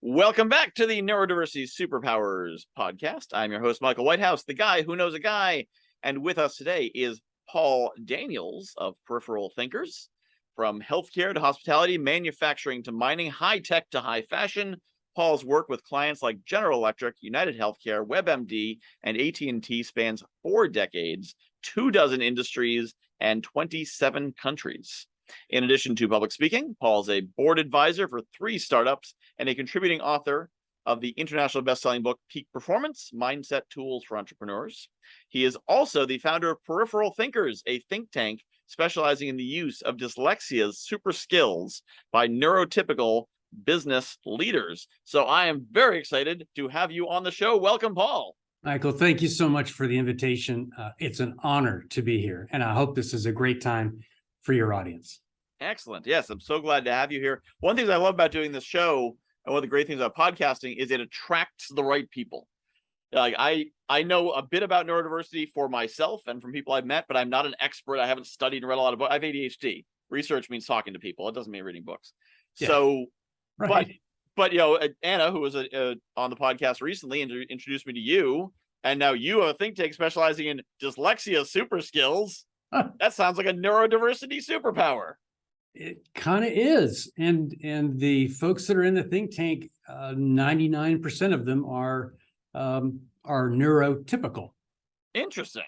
Welcome back to the Neurodiversity Superpowers podcast. I'm your host, Michael Whitehouse, the guy who knows a guy. And with us today is Paul Daniels of Peripheral Thinkers. From healthcare to hospitality, manufacturing to mining, high tech to high fashion, Paul's work with clients like General Electric, United Healthcare, WebMD, and AT&T spans 4 decades, 24 industries, and 27 countries. In addition to public speaking, Paul's a board advisor for 3 startups and a contributing author of the international best-selling book, Peak Performance, Mindset Tools for Entrepreneurs. He is also the founder of Peripheral Thinkers, a think tank specializing in the use of dyslexia's super skills by neurotypical business leaders. So I am very excited to have you on the show. Welcome, Paul. Michael, thank you so much for the invitation. It's an honor to be here, and I hope this is a great time for your audience. Excellent. Yes, I'm so glad to have you here. One of the things I love about doing this show, and one of the great things about podcasting, is it attracts the right people. Like I know a bit about neurodiversity for myself and from people I've met, but I'm not an expert. I haven't studied and read a lot of books. I have ADHD. Research means talking to people. It doesn't mean reading books. Yeah. So, right. But you know, Anna, who was on the podcast recently, introduced me to you, and now you have a think tank specializing in dyslexia super skills. That sounds like a neurodiversity superpower. It kind of is. And the folks that are in the think tank, 99% of them are neurotypical. Interesting.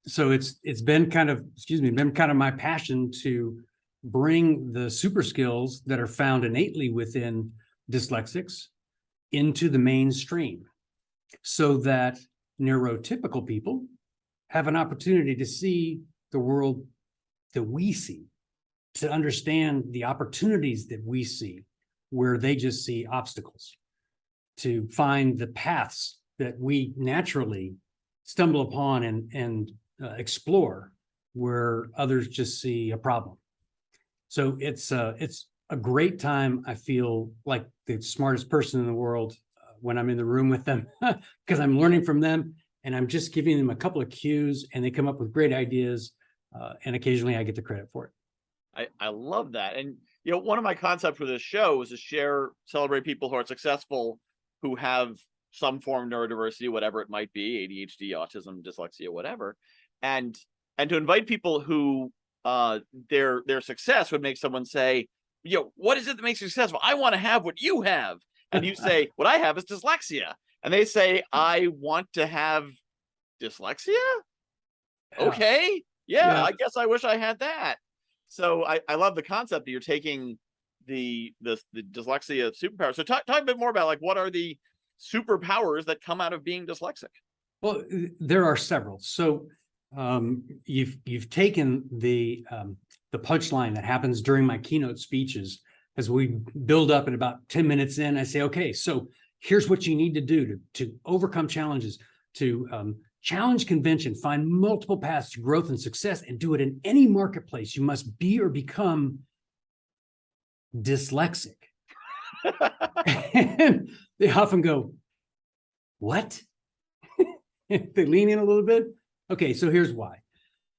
So it's been kind of my passion to bring the super skills that are found innately within dyslexics into the mainstream so that neurotypical people have an opportunity to see the world that we see, to understand the opportunities that we see where they just see obstacles, to find the paths that we naturally stumble upon and explore where others just see a problem. So it's a great time. I feel like the smartest person in the world when I'm in the room with them because I'm learning from them and I'm just giving them a couple of cues and they come up with great ideas. And occasionally I get the credit for it. I love that. And, you know, one of my concepts with this show is to celebrate people who are successful, who have some form of neurodiversity, whatever it might be, ADHD, autism, dyslexia, whatever. And to invite people who their success would make someone say, you know, what is it that makes you successful? I want to have what you have. And you say, what I have is dyslexia. And they say, I want to have dyslexia? Okay. Yeah, I guess I wish I had that. So I love the concept that you're taking the dyslexia superpower. So talk a bit more about, like, what are the superpowers that come out of being dyslexic? Well, there are several. So you've taken the punchline that happens during my keynote speeches as we build up, and about 10 minutes in, I say, okay, so here's what you need to do to overcome challenges, to challenge convention, find multiple paths to growth and success, and do it in any marketplace. You must be or become dyslexic. And they often go, what? They lean in a little bit. Okay, so here's why.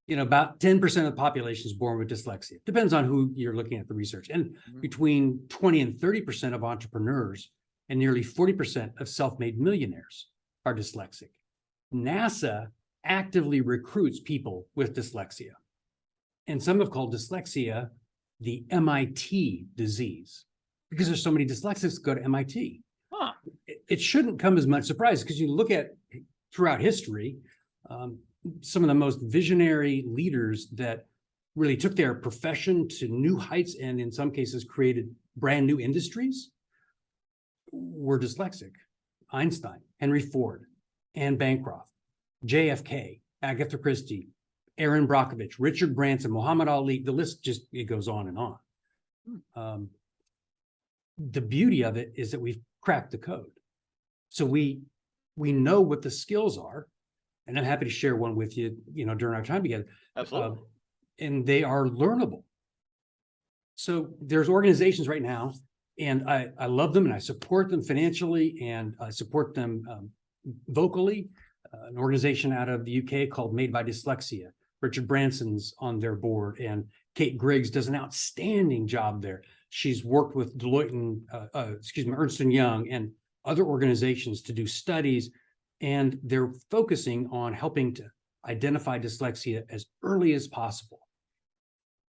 You know, about 10% of the population is born with dyslexia. Depends on who you're looking at the research. And between 20 and 30% of entrepreneurs and nearly 40% of self-made millionaires are dyslexic. NASA actively recruits people with dyslexia. And some have called dyslexia the MIT disease because there's so many dyslexics go to MIT. Huh. It shouldn't come as much surprise because you look at throughout history, some of the most visionary leaders that really took their profession to new heights and in some cases created brand new industries were dyslexic. Einstein, Henry Ford, Anne Bancroft, JFK, Agatha Christie, Aaron Brockovich, Richard Branson, Muhammad Ali, the list just, it goes on and on. The beauty of it is that we've cracked the code. So we know what the skills are, and I'm happy to share one with you, you know, during our time together. Absolutely. And they are learnable. So there's organizations right now, and I love them and I support them financially and I support them vocally. An organization out of the UK called Made by Dyslexia. Richard Branson's on their board, and Kate Griggs does an outstanding job there. she's worked with Deloitte and Ernst & Young and other organizations to do studies, and they're focusing on helping to identify dyslexia as early as possible.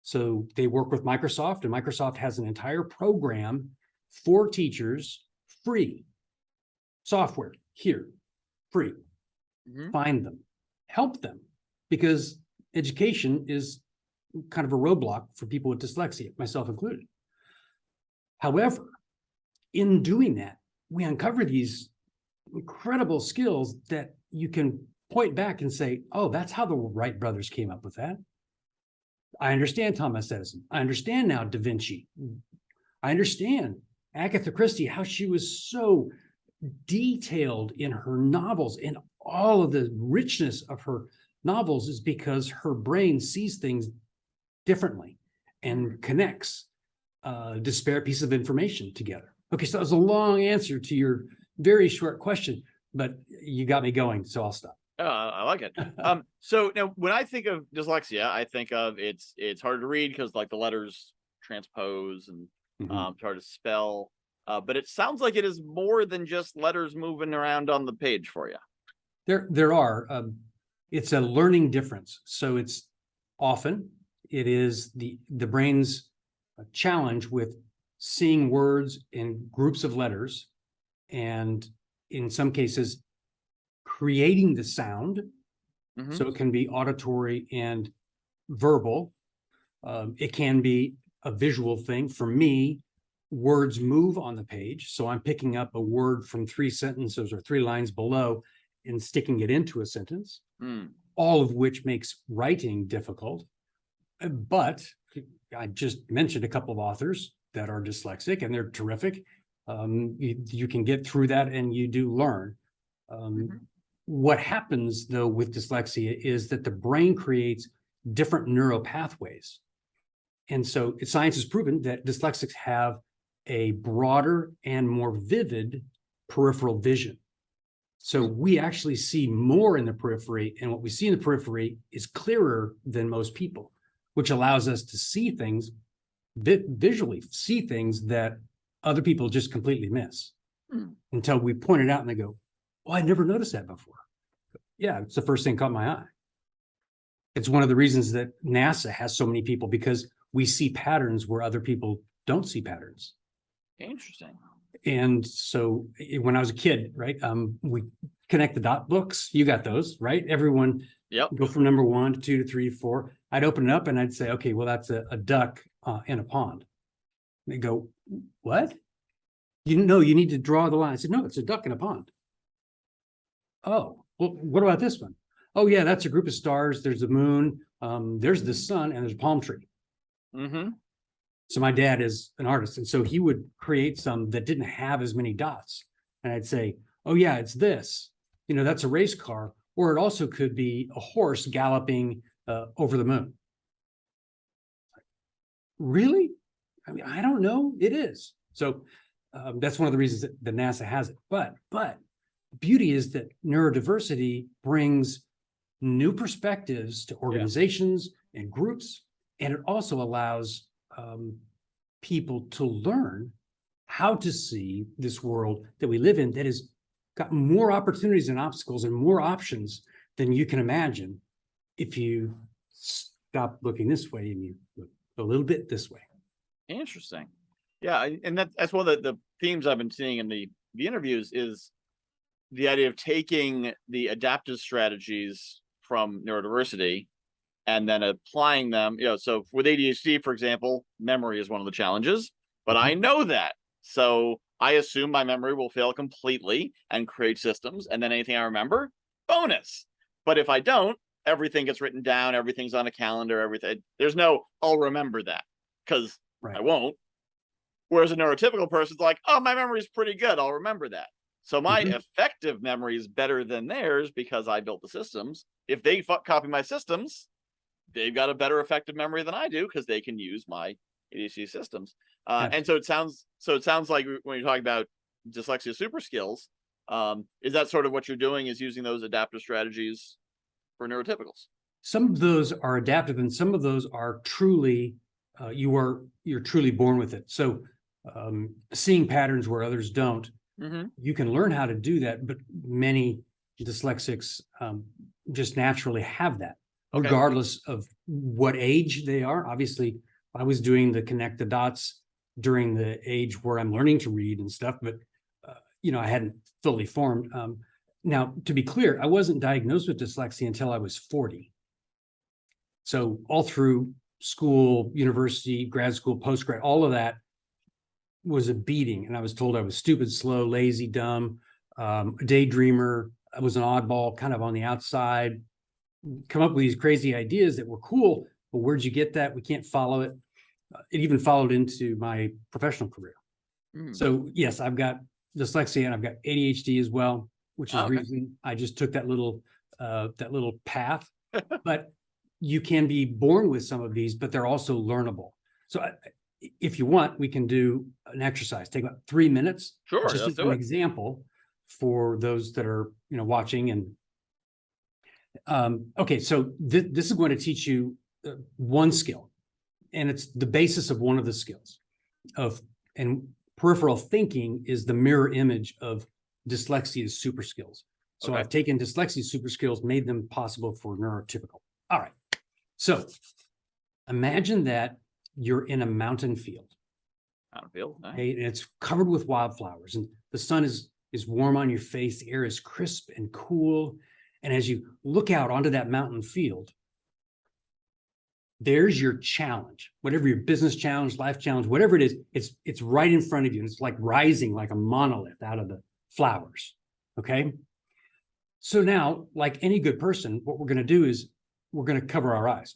So they work with Microsoft, and Microsoft has an entire program for teachers, free software here, free. Find them, help them, because education is kind of a roadblock for people with dyslexia, myself included. However, in doing that, we uncover these incredible skills that you can point back and say, oh, that's how the Wright brothers came up with that. I understand Thomas Edison. I understand now Da Vinci. I understand Agatha Christie, how she was so detailed in her novels, and all of the richness of her novels is because her brain sees things differently and connects disparate pieces of information together. Okay, so that was a long answer to your very short question, but you got me going, so I'll stop. I like it. So now when I think of dyslexia, I think of it's hard to read because like the letters transpose and it's hard to spell. But it sounds like it is more than just letters moving around on the page for you. There are. It's a learning difference. So it's often it is the brain's challenge with seeing words in groups of letters, and in some cases creating the sound. So it can be auditory and verbal. It can be a visual thing. For me, words move on the page. So I'm picking up a word from 3 sentences or 3 lines below and sticking it into a sentence, all of which makes writing difficult. But I just mentioned a couple of authors that are dyslexic, and they're terrific. You can get through that and you do learn. What happens, though, with dyslexia is that the brain creates different neural pathways. And so science has proven that dyslexics have a broader and more vivid peripheral vision. So we actually see more in the periphery, and what we see in the periphery is clearer than most people, which allows us to see things, visually see things that other people just completely miss until we point it out and they go, oh, I never noticed that before. Yeah, it's the first thing caught my eye. It's one of the reasons that NASA has so many people, because we see patterns where other people don't see patterns. Interesting. And so when I was a kid, right, we connect the dot books. You got those, right? Everyone go from number 1 to 2 to 3 to 4. I'd open it up and I'd say, okay, well, that's a duck in a pond. They go, what? You know, you need to draw the line. I said, no, it's a duck in a pond. Oh, well, what about this one? Oh, yeah, that's a group of stars. There's the moon. There's the sun, and there's a palm tree. So my dad is an artist, and so he would create some that didn't have as many dots. And I'd say, oh, yeah, it's this. You know, that's a race car. Or it also could be a horse galloping over the moon. Really? I mean, I don't know. It is. So that's one of the reasons that NASA has it. But the beauty is that neurodiversity brings new perspectives to organizations and groups, and it also allows people to learn how to see this world that we live in that has got more opportunities and obstacles and more options than you can imagine if you stop looking this way and you look a little bit this way. Interesting. Yeah, and that's one of the themes I've been seeing in the interviews is the idea of taking the adaptive strategies from neurodiversity and then applying them. You know, so with ADHD, for example, memory is one of the challenges, but I know that. So I assume my memory will fail completely and create systems, and then anything I remember, bonus. But if I don't, everything gets written down, everything's on a calendar, everything. There's no, I'll remember that, because I won't. Whereas a neurotypical person's like, oh, my memory's pretty good, I'll remember that. So my effective memory is better than theirs because I built the systems. If they copy my systems, they've got a better effective memory than I do because they can use my ADHD systems. And so it sounds like when you're talking about dyslexia super skills, is that sort of what you're doing, is using those adaptive strategies for neurotypicals? Some of those are adaptive and some of those are truly you're truly born with it. So seeing patterns where others don't, you can learn how to do that, but many dyslexics just naturally have that, regardless of what age they are. Obviously, I was doing the connect the dots during the age where I'm learning to read and stuff, but I hadn't fully formed. Now, to be clear, I wasn't diagnosed with dyslexia until I was 40. So all through school, university, grad school, postgrad, all of that was a beating. And I was told I was stupid, slow, lazy, dumb, a daydreamer. I was an oddball, kind of on the outside, come up with these crazy ideas that were cool, but where'd you get that? We can't follow it. It even followed into my professional career. So yes, I've got dyslexia and I've got ADHD as well, which is the reason I just took that little path. But you can be born with some of these, but they're also learnable. So if you want, we can do an exercise. Take about 3 minutes. Sure, just as an example for those that are watching. And okay, so this is going to teach you one skill, and it's the basis of one of the skills and peripheral thinking is the mirror image of dyslexia's super skills. So I've taken dyslexia's super skills, made them possible for neurotypical. All right. So imagine that you're in a mountain field. Nice. Okay, and it's covered with wildflowers, and the sun is warm on your face. The air is crisp and cool. And as you look out onto that mountain field, there's your challenge, whatever your business challenge, life challenge, whatever it is, it's right in front of you. And it's like rising like a monolith out of the flowers. Okay. So now, like any good person, what we're going to do is we're going to cover our eyes.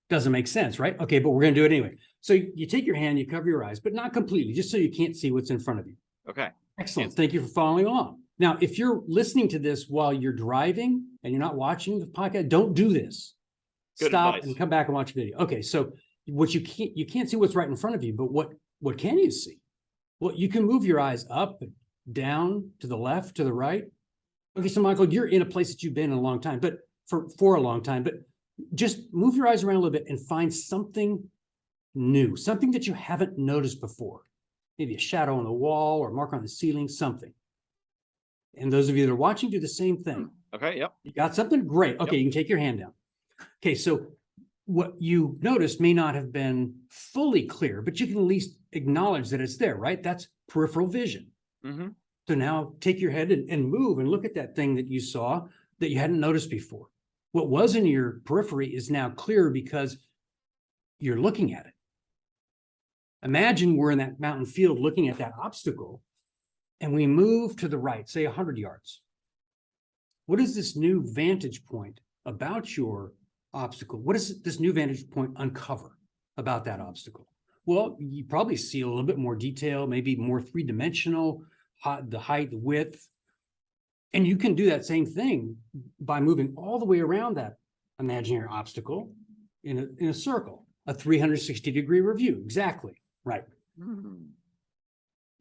Doesn't make sense, right? Okay, but we're going to do it anyway. So you take your hand, you cover your eyes, but not completely, just so you can't see what's in front of you. Okay. Excellent. Thank you for following along. Now, if you're listening to this while you're driving and you're not watching the podcast, don't do this. Good Stop advice. and come back and watch the video. Okay, so what you can't see what's right in front of you, but what can you see? Well, you can move your eyes up, down, to the left, to the right. Okay, so Michael, you're in a place that you've been in a long time, but for a long time, but just move your eyes around a little bit and find something new, something that you haven't noticed before. Maybe a shadow on the wall or a mark on the ceiling, something. And those of you that are watching, do the same thing. Okay, yep. You got something? Great. Okay, you can take your hand down. Okay, so what you noticed may not have been fully clear, but you can at least acknowledge that it's there, right? That's peripheral vision. So now take your head and move and look at that thing that you saw that you hadn't noticed before. What was in your periphery is now clear because you're looking at it. Imagine we're in that mountain field looking at that obstacle and we move to the right, say 100 yards. What is this new vantage point about your obstacle? What does this new vantage point uncover about that obstacle? Well, you probably see a little bit more detail, maybe more three-dimensional, the height, the width. And you can do that same thing by moving all the way around that imaginary obstacle in a circle, a 360-degree review. Exactly, right.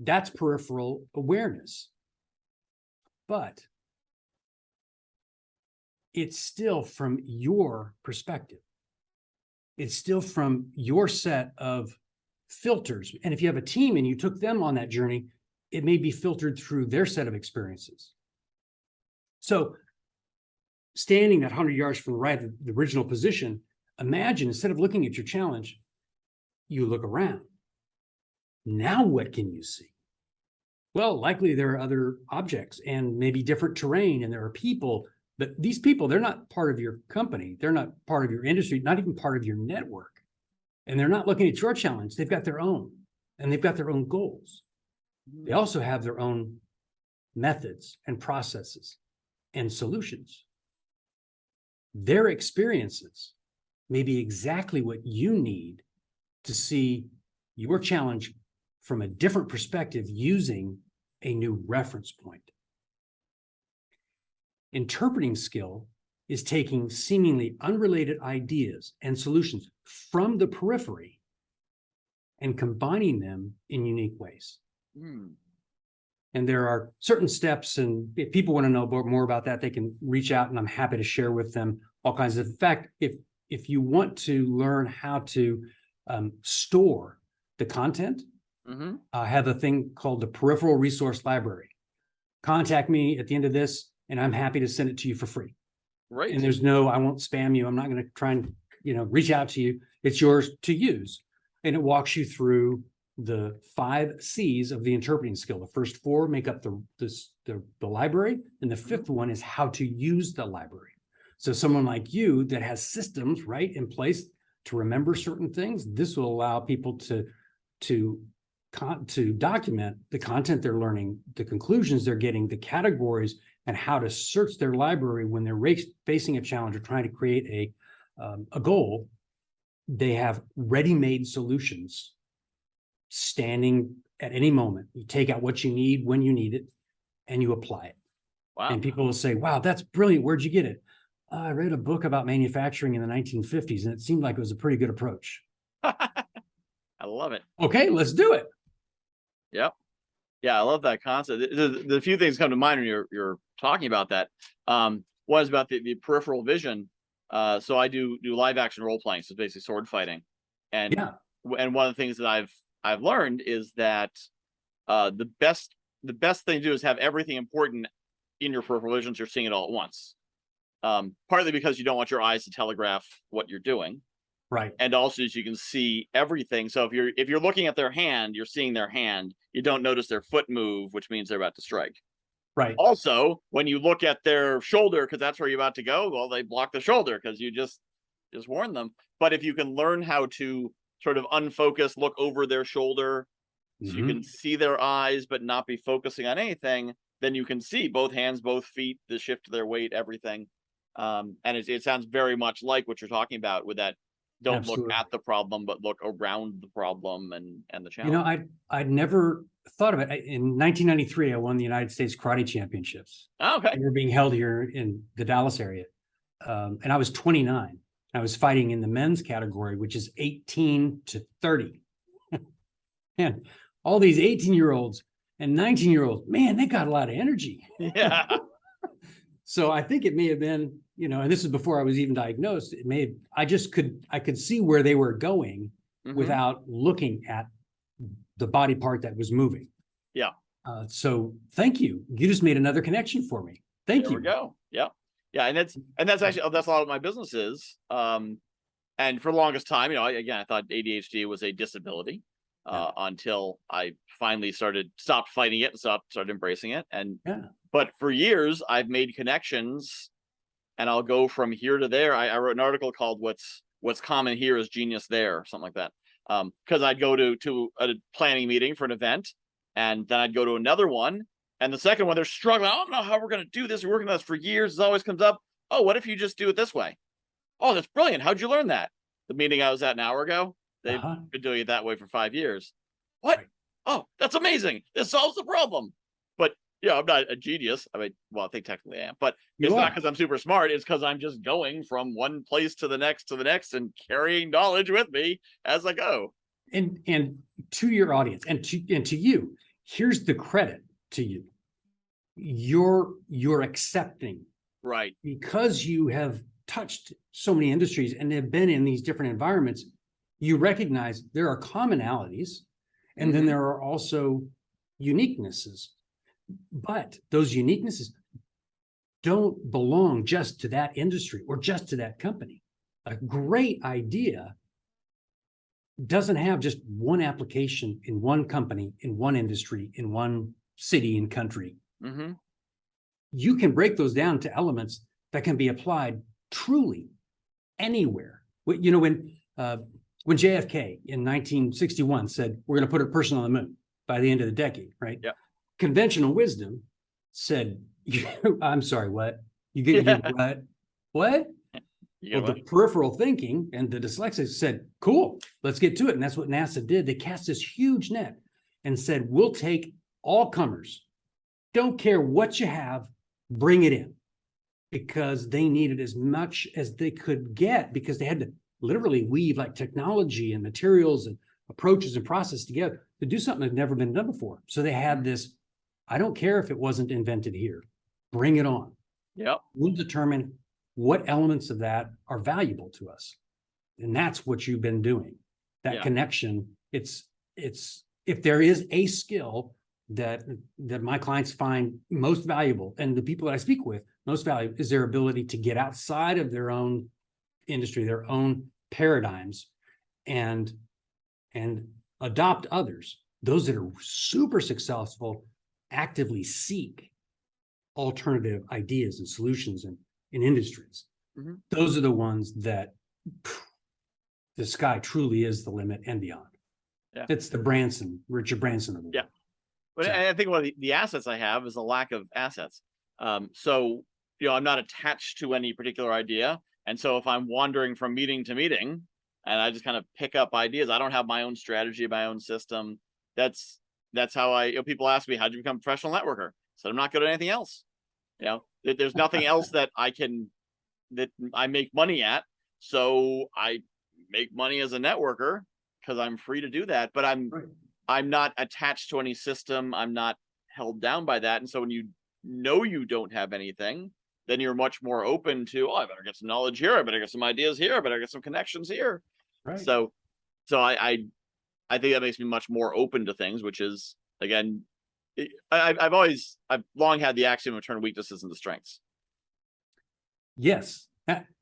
That's peripheral awareness. But it's still from your perspective. It's still from your set of filters. And if you have a team and you took them on that journey, it may be filtered through their set of experiences. So standing that 100 yards from the right of the original position, imagine instead of looking at your challenge, you look around. Now what can you see? Well, likely there are other objects and maybe different terrain, and there are people, but these people, they're not part of your company. They're not part of your industry, not even part of your network. And they're not looking at your challenge. They've got their own, and they've got their own goals. They also have their own methods and processes and solutions. Their experiences may be exactly what you need to see your challenge from a different perspective using a new reference point. Interpreting skill is taking seemingly unrelated ideas and solutions from the periphery and combining them in unique ways. And there are certain steps, and if people want to know more about that, they can reach out and I'm happy to share with them all kinds of. In fact, if if you want to learn how to store the content, I have a thing called the Peripheral Resource Library. Contact me at the end of this, and I'm happy to send it to you for free. Right. And I won't spam you. I'm not going to try and, reach out to you. It's yours to use. And it walks you through the 5 C's of the interpreting skill. The first 4 make up the library, and the 5th one is how to use the library. So someone like you that has systems right in place to remember certain things, this will allow people to document the content they're learning, the conclusions they're getting, the categories, and how to search their library when they're facing a challenge or trying to create a goal. They have ready-made solutions standing at any moment. You take out what you need when you need it, and you apply it. Wow. And people will say, wow, that's brilliant. Where'd you get it? I read a book about manufacturing in the 1950s, and it seemed like it was a pretty good approach. I love it. Okay, let's do it. Yep. Yeah, I love that concept. The few things come to mind when you're talking about that. One is about the peripheral vision. So I do live action role playing, so basically sword fighting, and one of the things that I've learned is that the best thing to do is have everything important in your peripheral vision, so you're seeing it all at once. Partly because you don't want your eyes to telegraph what you're doing, right? And also so you can see everything. So if you're looking at their hand, you're seeing their hand. You don't notice their foot move, which means they're about to strike. Right. Also, when you look at their shoulder, because that's where you're about to go, well, they block the shoulder because you just warned them. But if you can learn how to sort of unfocus, look over their shoulder, so you can see their eyes, but not be focusing on anything, then you can see both hands, both feet, the shift of their weight, everything. And it sounds very much like what you're talking about with that. Don't Absolutely. look at the problem, but look around the problem and the challenge. I'd never thought of it. In 1993, I won the United States Karate Championships. Oh, okay. They were being held here in the Dallas area. And I was 29. I was fighting in the men's category, which is 18 to 30. And all these 18-year-olds and 19-year-olds, man, they got a lot of energy. Yeah. So I think it may have been, and this is before I was even diagnosed. I could see where they were going without looking at the body part that was moving. Yeah. So thank you. You just made another connection for me. Thank you. There we go. Yeah. Yeah. And that's actually, that's a lot of my business is. And for the longest time, I thought ADHD was a disability until I finally stopped fighting it and started embracing it. But for years I've made connections, and I'll go from here to there. I wrote an article called What's Common Here is Genius There, or something like that. Because I'd go to a planning meeting for an event, and then I'd go to another one. And the second one, they're struggling. I don't know how we're going to do this. We're working on this for years. It always comes up. Oh, what if you just do it this way? Oh, that's brilliant. How'd you learn that? The meeting I was at an hour ago, they've been doing it that way for 5 years. What? Right. Oh, that's amazing. This solves the problem. But I'm not a genius. I mean, well, I think technically I am, but it's not because I'm super smart. It's because I'm just going from one place to the next and carrying knowledge with me as I go. And to your audience and to you, here's the credit to you. You're accepting, right? Because you have touched so many industries and have been in these different environments. You recognize there are commonalities, and then there are also uniquenesses. But those uniquenesses don't belong just to that industry or just to that company. A great idea doesn't have just one application in one company, in one industry, in one city and country. You can break those down to elements that can be applied truly anywhere. When JFK in 1961 said, we're going to put a person on the moon by the end of the decade, right? Yeah. Conventional wisdom said, I'm sorry, what? You get what? What? Well, the peripheral thinking and the dyslexics said, cool, let's get to it. And that's what NASA did. They cast this huge net and said, we'll take all comers. Don't care what you have, bring it in. Because they needed as much as they could get, because they had to literally weave like technology and materials and approaches and process together to do something that had never been done before. So they had this, I don't care if it wasn't invented here, bring it on. Yep. We'll determine what elements of that are valuable to us. And that's what you've been doing. That Yeah. connection. It's if there is a skill that my clients find most valuable, and the people that I speak with most valuable, is their ability to get outside of their own industry, their own paradigms, and adopt others. Those that are super successful actively seek alternative ideas and solutions in industries. Mhm. Those are the ones that the sky truly is the limit and beyond. Yeah. It's the Richard Branson of the world. Yeah. But So- I think one of the assets I have is a lack of assets. So, I'm not attached to any particular idea. And so if I'm wandering from meeting to meeting and I just kind of pick up ideas, I don't have my own strategy, my own system. That's how people ask me, how'd you become a professional networker? So I'm not good at anything else. There's nothing else that I make money at. So I make money as a networker because I'm free to do that. But I'm not attached to any system. I'm not held down by that. And so when you don't have anything, then you're much more open to, I better get some knowledge here. I better get some ideas here. I better get some connections here. Right. So I think that makes me much more open to things, which is, again, I've long had the axiom of turn weaknesses into strengths. Yes,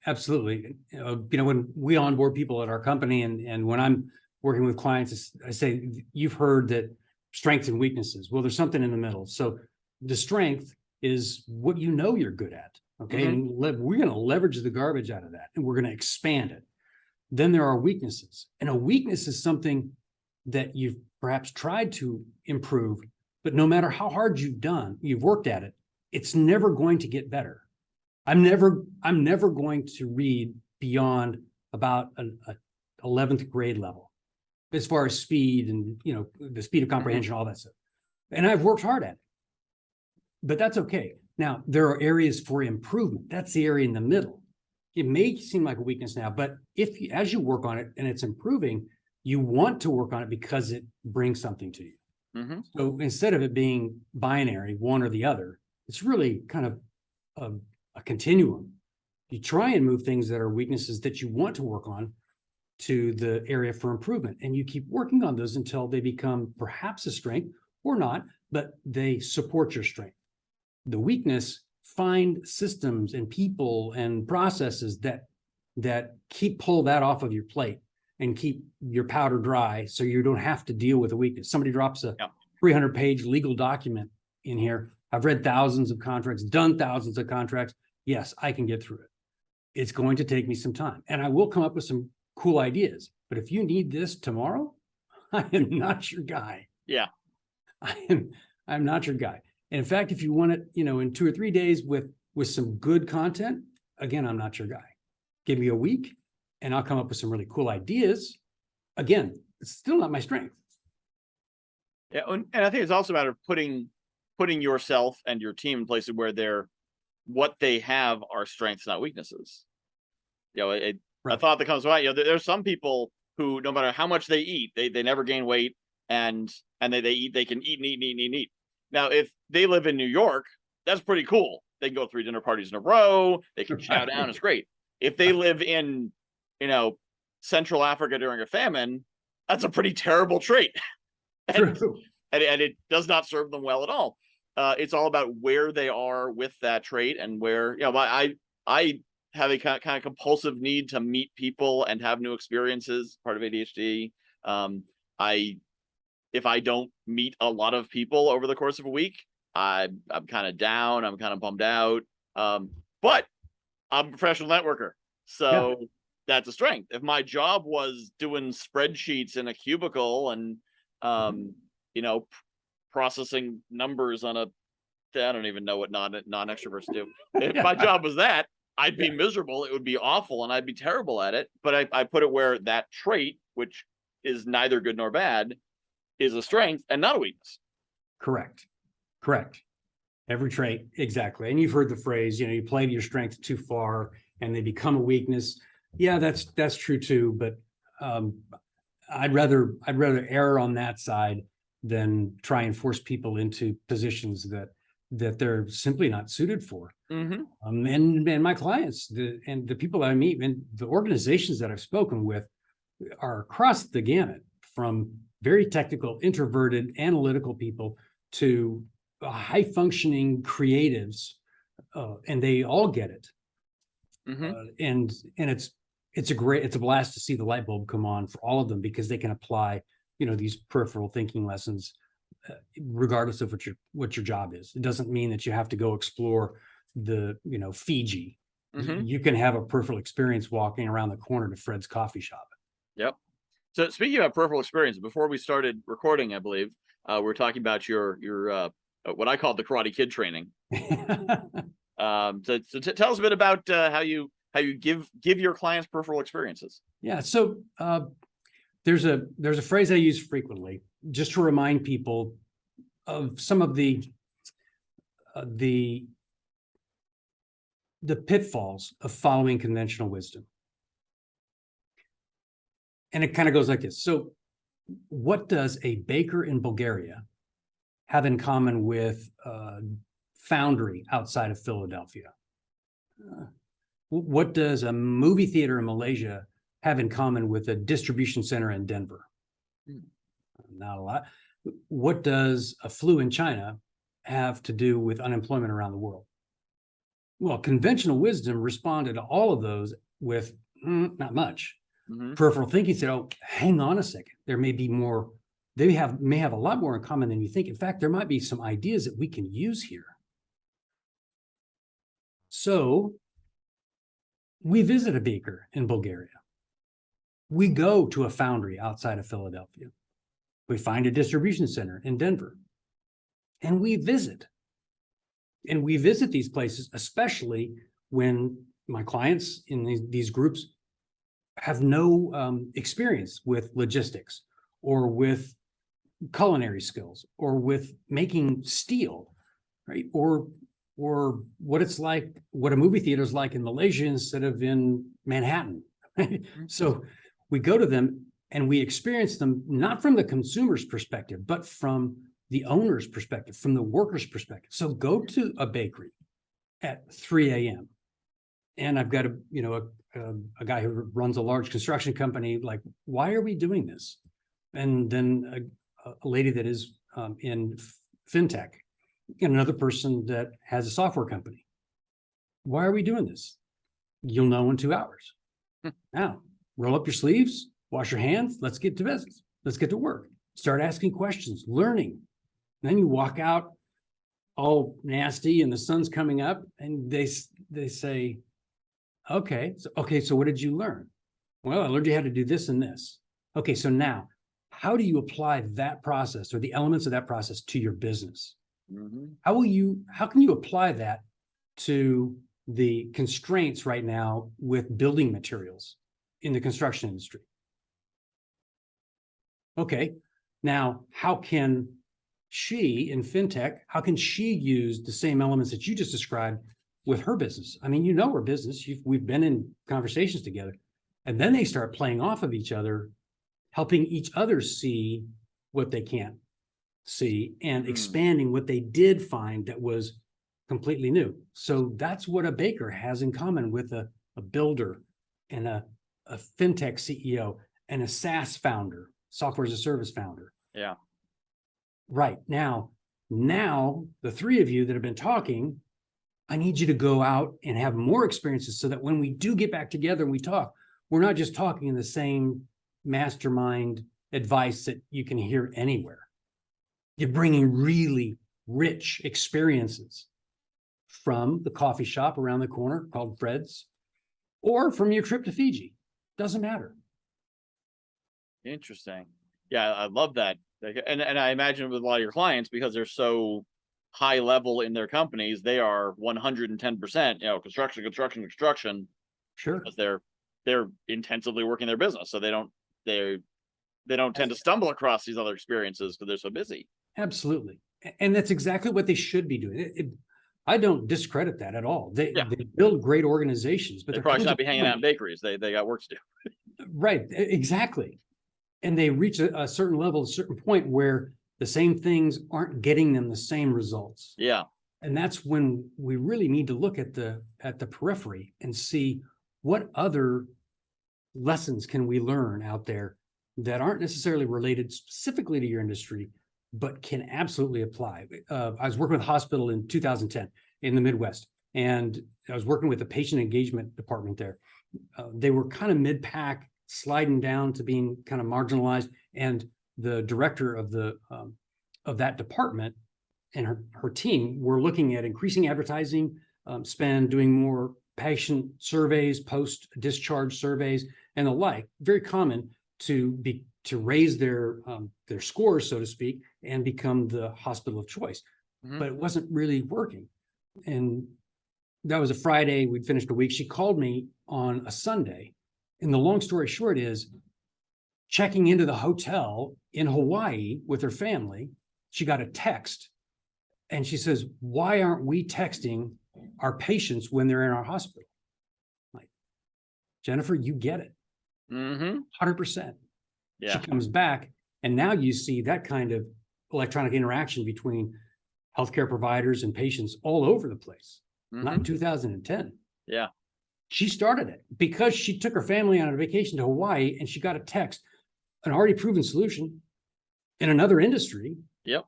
absolutely. When we onboard people at our company, and when I'm working with clients, I say, you've heard that strengths and weaknesses. Well, there's something in the middle. So the strength is what you're good at. Okay. And we're going to leverage the garbage out of that, and we're going to expand it. Then there are weaknesses, and a weakness is something that you've perhaps tried to improve, but no matter how hard you've worked at it, it's never going to get better. I'm never going to read beyond about an 11th grade level as far as speed and, the speed of comprehension, all that stuff. And I've worked hard at it, but that's okay. Now, there are areas for improvement. That's the area in the middle. It may seem like a weakness now, but as you work on it and it's improving, you want to work on it because it brings something to you. Mm-hmm. So instead of it being binary, one or the other, it's really kind of a continuum. You try and move things that are weaknesses that you want to work on to the area for improvement, and you keep working on those until they become perhaps a strength or not, but they support your strength. The weakness, find systems and people and processes that pull that off of your plate and keep your powder dry, so you don't have to deal with a weakness. Somebody drops a 300-page legal document in here. I've read thousands of contracts, done thousands of contracts. Yes, I can get through it. It's going to take me some time, and I will come up with some cool ideas. But if you need this tomorrow, I am not your guy. Yeah. I'm not your guy. And in fact, if you want it, in 2 or 3 days with some good content, again, I'm not your guy. Give me a week and I'll come up with some really cool ideas. Again, it's still not my strength. Yeah. And I think it's also a matter of putting yourself and your team in places where what they have are strengths, not weaknesses. A thought that comes to mind, there's some people who, no matter how much they eat, they never gain weight, and they can eat and eat and eat and eat. Now, if they live in New York, that's pretty cool. They can go 3 dinner parties in a row. They can chow down. It's great. If they live in, Central Africa during a famine, that's a pretty terrible trait. and it does not serve them well at all. It's all about where they are with that trait, and where, I have a kind of compulsive need to meet people and have new experiences, part of ADHD. If I don't meet a lot of people over the course of a week, I'm kind of down. I'm kind of bummed out. But I'm a professional networker, so that's a strength. If my job was doing spreadsheets in a cubicle and processing numbers on I don't even know what non-extroverts do. If my job was that, I'd be miserable. It would be awful, and I'd be terrible at it. But I put it where that trait, which is neither good nor bad, is a strength and not a weakness. Correct. Every trait, exactly. And you've heard the phrase, you play to your strength too far and they become a weakness. Yeah, that's true too. But I'd rather err on that side than try and force people into positions that they're simply not suited for. And my clients, and the people that I meet, and the organizations that I've spoken with are across the gamut, from very technical, introverted, analytical people to high functioning creatives, and they all get it. And it's a blast to see the light bulb come on for all of them, because they can apply, these peripheral thinking lessons, regardless of what your job is. It doesn't mean that you have to go explore the, Fiji. You can have a peripheral experience walking around the corner to Fred's coffee shop. Yep. So speaking about peripheral experience, before we started recording, I believe we were talking about your what I call the Karate Kid training. So tell us a bit about how you give your clients peripheral experiences. Yeah. So there's a phrase I use frequently just to remind people of some of the pitfalls of following conventional wisdom. And it kind of goes like this. So what does a baker in Bulgaria have in common with a foundry outside of Philadelphia? What does a movie theater in Malaysia have in common with a distribution center in Denver? Not a lot. What does a flu in China have to do with unemployment around the world? Well, conventional wisdom responded to all of those with not much. Peripheral thinking said, oh, hang on a second. There may be more. They may have a lot more in common than you think. In fact, there might be some ideas that we can use here. So we visit a baker in Bulgaria. We go to a foundry outside of Philadelphia. We find a distribution center in Denver. And we visit. And we visit these places, especially when my clients in these groups have no experience with logistics or with culinary skills or with making steel, right? Or what it's like, what a movie theater is like in Malaysia instead of in Manhattan. So we go to them and we experience them not from the consumer's perspective, but from the owner's perspective, from the worker's perspective. So go to a bakery at 3 a.m. And I've got a guy who runs a large construction company, like, why are we doing this? And then a lady that is in fintech, and another person that has a software company. Why are we doing this? You'll know in 2 hours. Now, roll up your sleeves, wash your hands, let's get to business. Let's get to work. Start asking questions, learning. And then you walk out all nasty and the sun's coming up and they say, okay, so what did you learn? Well, I learned you how to do this and this. Okay, so now, how do you apply that process or the elements of that process to your business? How can you apply that to the constraints right now with building materials in the construction industry? Okay, now how can she in fintech, how can she use the same elements that you just described with her business? I mean, her business, we've been in conversations together, and then they start playing off of each other, helping each other see what they can't see and expanding what they did find that was completely new. So that's what a baker has in common with a builder and a fintech CEO and a SaaS founder, software as a service founder. Yeah. Right. Now, the three of you that have been talking, I need you to go out and have more experiences so that when we do get back together and we talk, we're not just talking in the same mastermind advice that you can hear anywhere. You're bringing really rich experiences from the coffee shop around the corner called Fred's, or from your trip to Fiji. Doesn't matter. Interesting. Yeah, I love that. And I imagine with a lot of your clients, because they're so high level in their companies, they are 110%, construction. Sure. Because they're intensively working their business. So they don't tend to stumble across these other experiences because they're so busy. Absolutely. And that's exactly what they should be doing. I don't discredit that at all. They build great organizations, but they probably should not be hanging out in bakeries. They got work to do. Right. Exactly. And they reach a certain level, a certain point where the same things aren't getting them the same results. Yeah. And that's when we really need to look at the periphery and see what other lessons can we learn out there that aren't necessarily related specifically to your industry, but can absolutely apply. I was working with a hospital in 2010 in the Midwest, and I was working with the patient engagement department there. They were kind of mid-pack, sliding down to being kind of marginalized, and the director of that department and her team were looking at increasing advertising spend, doing more patient surveys, post-discharge surveys, and the like. Very common to raise their scores, so to speak, and become the hospital of choice. But it wasn't really working. And that was a Friday. We'd finished a week. She called me on a Sunday. And the long story short is, checking into the hotel in Hawaii with her family, she got a text. And she says, "Why aren't we texting our patients when they're in our hospital?" I'm like, Jennifer, you get it. 100%. Yeah. She comes back, and now you see that kind of electronic interaction between healthcare providers and patients all over the place. Not in 2010. Yeah. She started it because she took her family on a vacation to Hawaii, and she got a text, an already proven solution in another industry. Yep.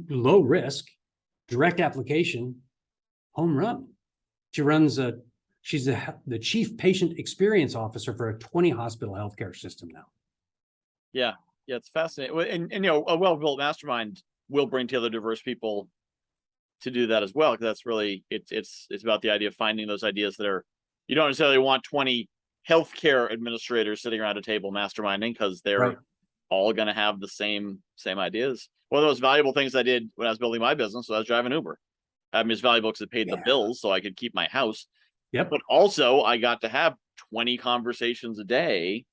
Low risk, direct application, home run. She's the chief patient experience officer for a 20 hospital healthcare system now. Yeah. Yeah. It's fascinating. And a well-built mastermind will bring together diverse people to do that as well. Because that's really, it's about the idea of finding those ideas that are, you don't necessarily want 20 healthcare administrators sitting around a table masterminding, because they're all going to have the same ideas. One of the most valuable things I did when I was building my business was I was driving Uber. I mean, it's valuable because it paid the bills so I could keep my house. Yep. But also I got to have 20 conversations a day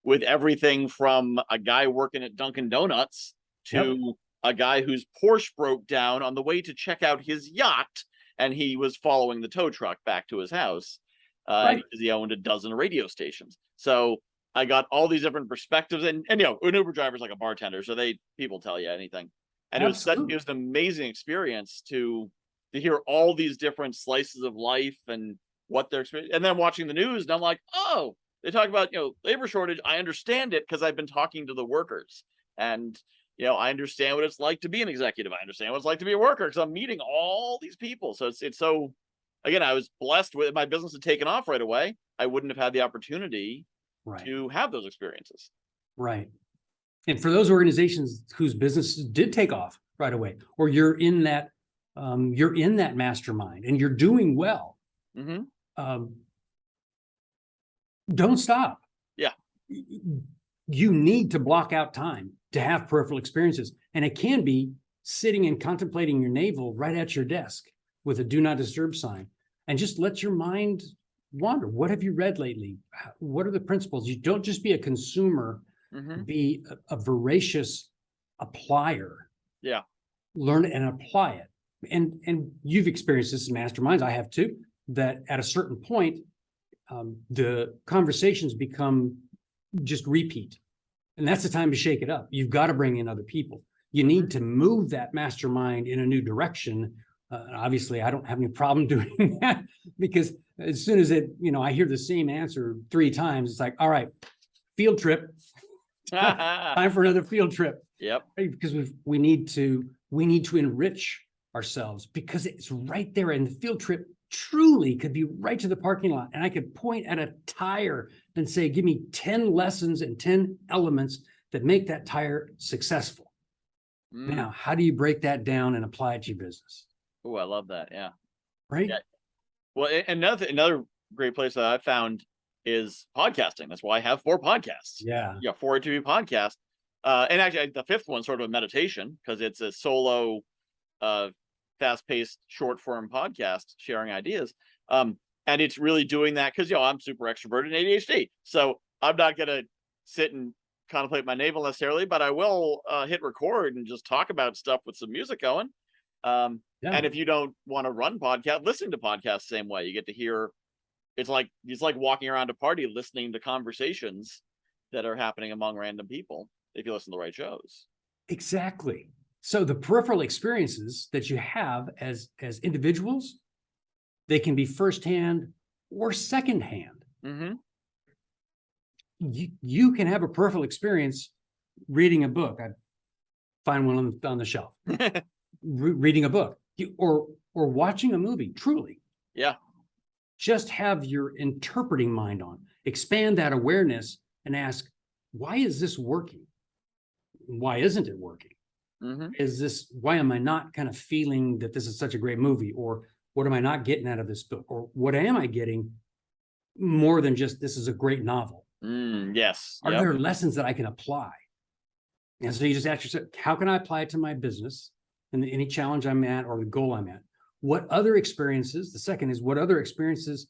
with everything from a guy working at Dunkin' Donuts to a guy whose Porsche broke down on the way to check out his yacht, and he was following the tow truck back to his house because he owned a dozen radio stations. So I got all these different perspectives, and an Uber driver is like a bartender, so people tell you anything. And it was an amazing experience to hear all these different slices of life and what they're experiencing. And then watching the news, and I'm like, oh, they talk about labor shortage. I understand it because I've been talking to the workers, and I understand what it's like to be an executive. I understand what it's like to be a worker because I'm meeting all these people. So it's so, again, I was blessed with my business had taken off right away. I wouldn't have had the opportunity to have those experiences. Right. And for those organizations whose businesses did take off right away, or you're in that mastermind and you're doing well, don't stop. Yeah. You need to block out time to have peripheral experiences. And it can be sitting and contemplating your navel right at your desk with a do not disturb sign, and just let your mind wander. What have you read lately? What are the principles? You don't just be a consumer, be a voracious applier. Yeah. Learn and apply it. And you've experienced this in masterminds. I have too, that at a certain point, the conversations become just repeat. And that's the time to shake it up. You've got to bring in other people. You need to move that mastermind in a new direction. Obviously, I don't have any problem doing that, because as soon as I hear the same answer 3 times, it's like, all right, field trip. Time for another field trip. Yep. Because we need to enrich ourselves, because it's right there. And the field trip truly could be right to the parking lot, and I could point at a tire and say, give me 10 lessons and 10 elements that make that tire successful. Now, how do you break that down and apply it to your business? Oh, I love that. Yeah. Right. Yeah. Well, another great place that I found is podcasting. That's why I have 4 podcasts. Yeah. 4 interview podcasts. And actually the 5th one's sort of a meditation, because it's a solo, fast-paced, short-form podcast sharing ideas. And it's really doing that because, I'm super extroverted and ADHD. So I'm not going to sit and contemplate my navel necessarily, but I will hit record and just talk about stuff with some music going. And if you don't want to run podcast, listen to podcasts the same way. You get to hear, it's like walking around a party, listening to conversations that are happening among random people, if you listen to the right shows. Exactly. So the peripheral experiences that you have as individuals, they can be firsthand or secondhand. Mm-hmm. You can have a peripheral experience reading a book. I find one on the shelf. Reading a book or watching a movie. Truly, Yeah. just have your interpreting mind on. Expand that awareness and ask, why is this working? Why isn't it working? Mm-hmm. Why am I not kind of feeling that this is such a great movie? Or what am I not getting out of this book? Or what am I getting more than just this is a great novel? Yes. Are Yep. there lessons that I can apply? And so you just ask yourself, how can I apply it to my business and any challenge I'm at or the goal I'm at? What other experiences, the second is what other experiences,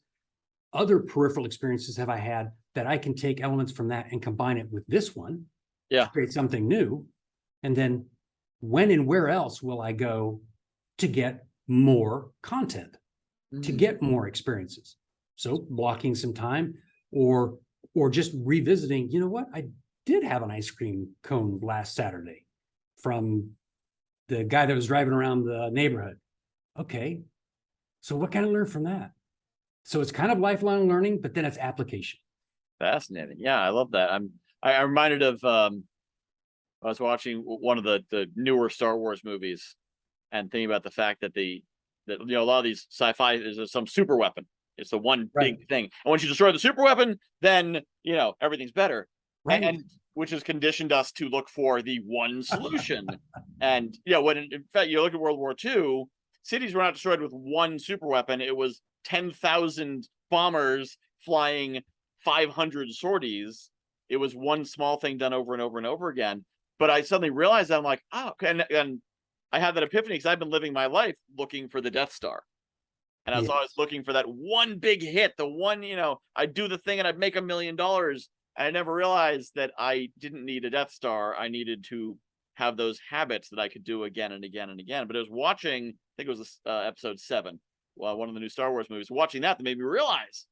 other peripheral experiences have I had that I can take elements from that and combine it with this one Yeah. to create something new? And then when and where else will I go to get more content, to get more experiences? So blocking some time or just revisiting, you know what? I did have an ice cream cone last Saturday from the guy that was driving around the neighborhood. Okay. So what can I learn from that? So it's kind of lifelong learning, but then it's application. Fascinating. Yeah, I love that. I'm reminded of I was watching one of the newer Star Wars movies and thinking about the fact that a lot of these sci-fi is some super weapon. It's the one big thing. And once you destroy the super weapon, then everything's better. Right. And which has conditioned us to look for the one solution. And when in fact you look at World War II, cities were not destroyed with one super weapon. It was 10,000 bombers flying 500 sorties. It was one small thing done over and over and over again. But I suddenly realized that I'm like, and I had that epiphany because I've been living my life looking for the Death Star. And I was always looking for that one big hit, the one, I'd do the thing and I'd make $1 million. And I never realized that I didn't need a Death Star. I needed to have those habits that I could do again and again and again. But I was watching, I think it was episode 7, one of the new Star Wars movies, watching that made me realize,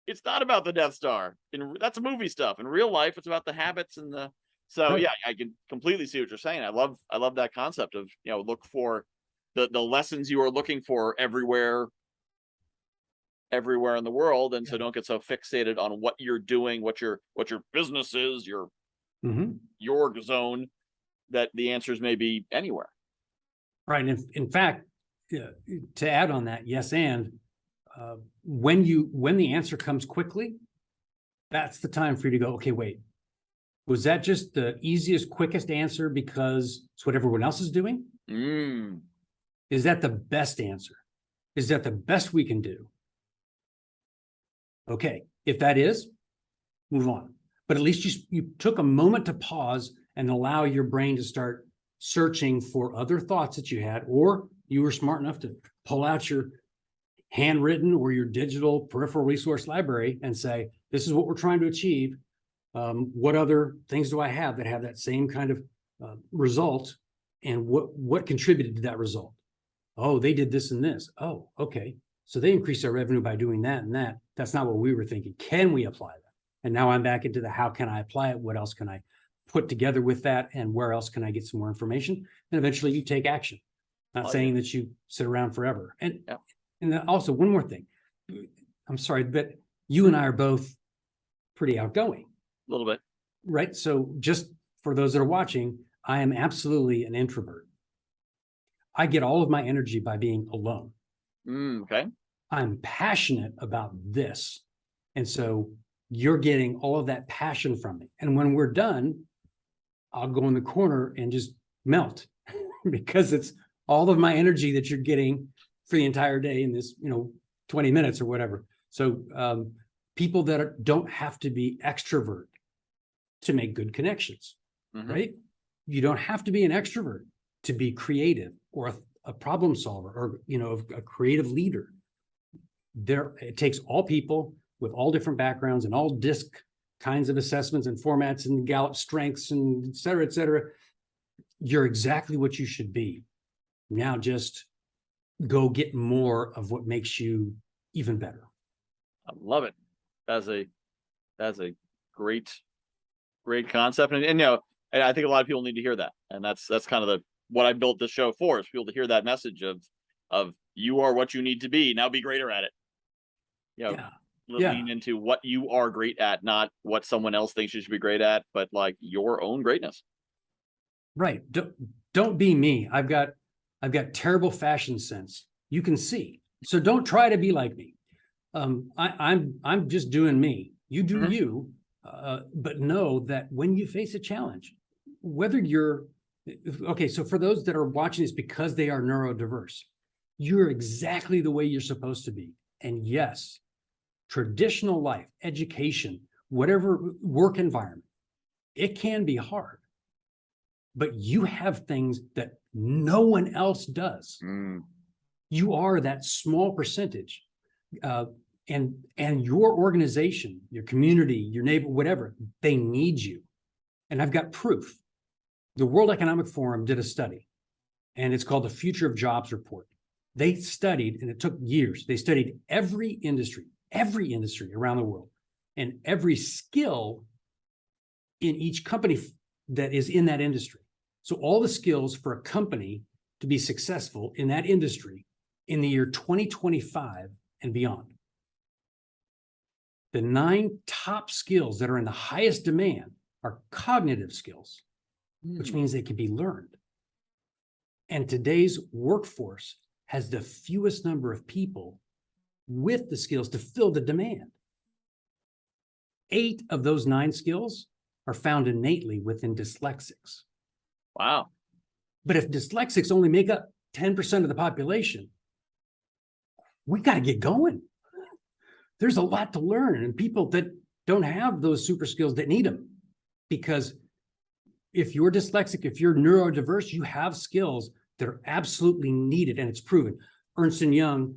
it's not about the Death Star. That's movie stuff. In real life, it's about the habits and the. So yeah, I can completely see what you're saying. I love that concept of look for the lessons you are looking for everywhere in the world, and so don't get so fixated on what you're doing, what your business is, your zone, that the answers may be anywhere. Right. And in fact, to add on that, yes, and when the answer comes quickly, that's the time for you to go, okay, wait, was that just the easiest, quickest answer because it's what everyone else is doing? Is that the best answer? Is that the best we can do? Okay, if that is, move on. But at least you took a moment to pause and allow your brain to start searching for other thoughts that you had, or you were smart enough to pull out your handwritten or your digital peripheral resource library and say, this is what we're trying to achieve. What other things do I have that have that same kind of result? And what contributed to that result? Oh, they did this and this. Oh, okay. So they increased their revenue by doing that and that. That's not what we were thinking. Can we apply that? And now I'm back into the how can I apply it? What else can I put together with that? And where else can I get some more information? And eventually you take action. Not saying that you sit around forever. And then also one more thing. I'm sorry, but you and I are both pretty outgoing. A little bit. Right. So just for those that are watching, I am absolutely an introvert. I get all of my energy by being alone. Okay. I'm passionate about this. And so you're getting all of that passion from me. And when we're done, I'll go in the corner and just melt because it's all of my energy that you're getting for the entire day in this, 20 minutes or whatever. So people that don't have to be extrovert to make good connections, right? You don't have to be an extrovert to be creative or a problem solver or, a creative leader. It takes all people with all different backgrounds and all DISC kinds of assessments and formats and Gallup strengths and et cetera, et cetera. You're exactly what you should be. Now just go get more of what makes you even better. I love it. That's a great concept. And And I think a lot of people need to hear that. And that's kind of what I built this show for, is people to hear that message of you are what you need to be. Now be greater at it. Lean into what you are great at, not what someone else thinks you should be great at, but like your own greatness. Right. Don't be me. I've got terrible fashion sense. You can see. So don't try to be like me. I'm just doing me. You do you, but know that when you face a challenge, whether you're okay. So for those that are watching this because they are neurodiverse, you're exactly the way you're supposed to be. And yes, traditional life, education, whatever work environment, it can be hard, but you have things that no one else does. You are that small percentage, and your organization, your community, your neighbor, whatever, they need you. And I've got proof. The World Economic Forum did a study, and it's called the Future of Jobs Report. They studied, and it took years, they studied every industry around the world, and every skill in each company that is in that industry. So all the skills for a company to be successful in that industry in the year 2025 and beyond. The 9 top skills that are in the highest demand are cognitive skills, which means they can be learned. And today's workforce has the fewest number of people with the skills to fill the demand. 8 of those 9 skills are found innately within dyslexics. Wow. But if dyslexics only make up 10% of the population, we got to get going. There's a lot to learn, and people that don't have those super skills that need them. Because if you're dyslexic, if you're neurodiverse, you have skills that are absolutely needed, and it's proven. Ernst & Young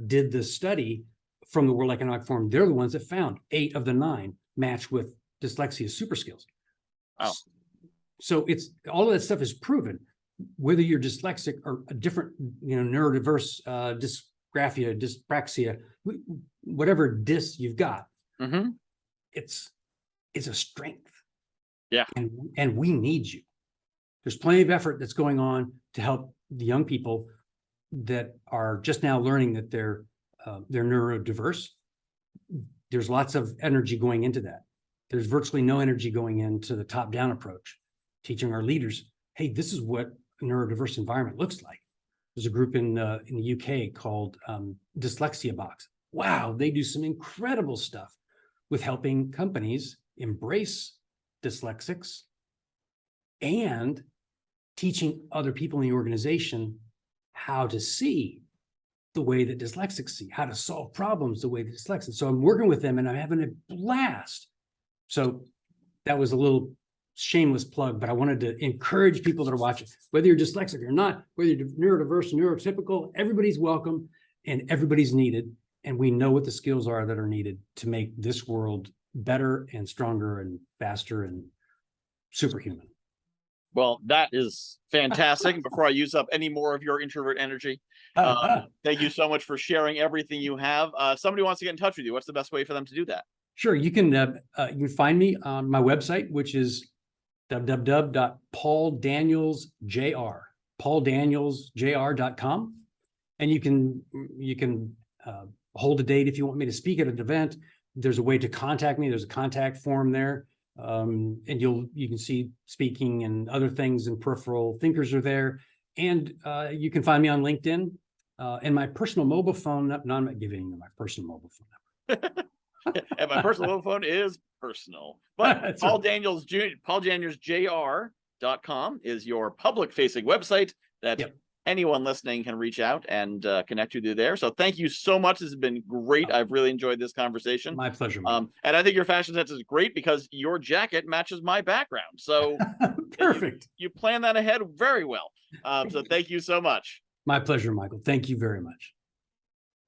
did the study from the World Economic Forum. They're the ones that found 8 of the 9 match with dyslexia super skills. Wow. So it's all of that stuff is proven, whether you're dyslexic or a different, neurodiverse, dysgraphia, dyspraxia, whatever dys you've got. It's a strength. Yeah. And we need you. There's plenty of effort that's going on to help the young people that are just now learning that they're neurodiverse. There's lots of energy going into that. There's virtually no energy going into the top-down approach, teaching our leaders, hey, this is what a neurodiverse environment looks like. There's a group in the UK called Dyslexia Box. Wow, they do some incredible stuff with helping companies embrace dyslexics and teaching other people in the organization how to see the way that dyslexics see, how to solve problems the way that dyslexics. So I'm working with them and I'm having a blast. So that was a little shameless plug, but I wanted to encourage people that are watching, whether you're dyslexic or not, whether you're neurodiverse, neurotypical, everybody's welcome and everybody's needed. And we know what the skills are that are needed to make this world better and stronger and faster and superhuman. Well, that is fantastic. Before I use up any more of your introvert energy, thank you so much for sharing everything you have. Somebody wants to get in touch with you. What's the best way for them to do that? Sure. You can find me on my website, which is pauldanielsjr.com. And you can hold a date if you want me to speak at an event. There's a way to contact me. There's a contact form there. And you can see speaking and other things, and Peripheral Thinkers are there. And you can find me on LinkedIn and my personal mobile phone. No, I'm not giving you my personal mobile phone number. And my personal mobile phone is personal. But pauldanielsjr.com is your public facing website that anyone listening can reach out and connect with you there. So thank you so much. This has been great. I've really enjoyed this conversation. My pleasure. And I think your fashion sense is great because your jacket matches my background. So perfect. You plan that ahead very well. So thank you so much. My pleasure, Michael. Thank you very much.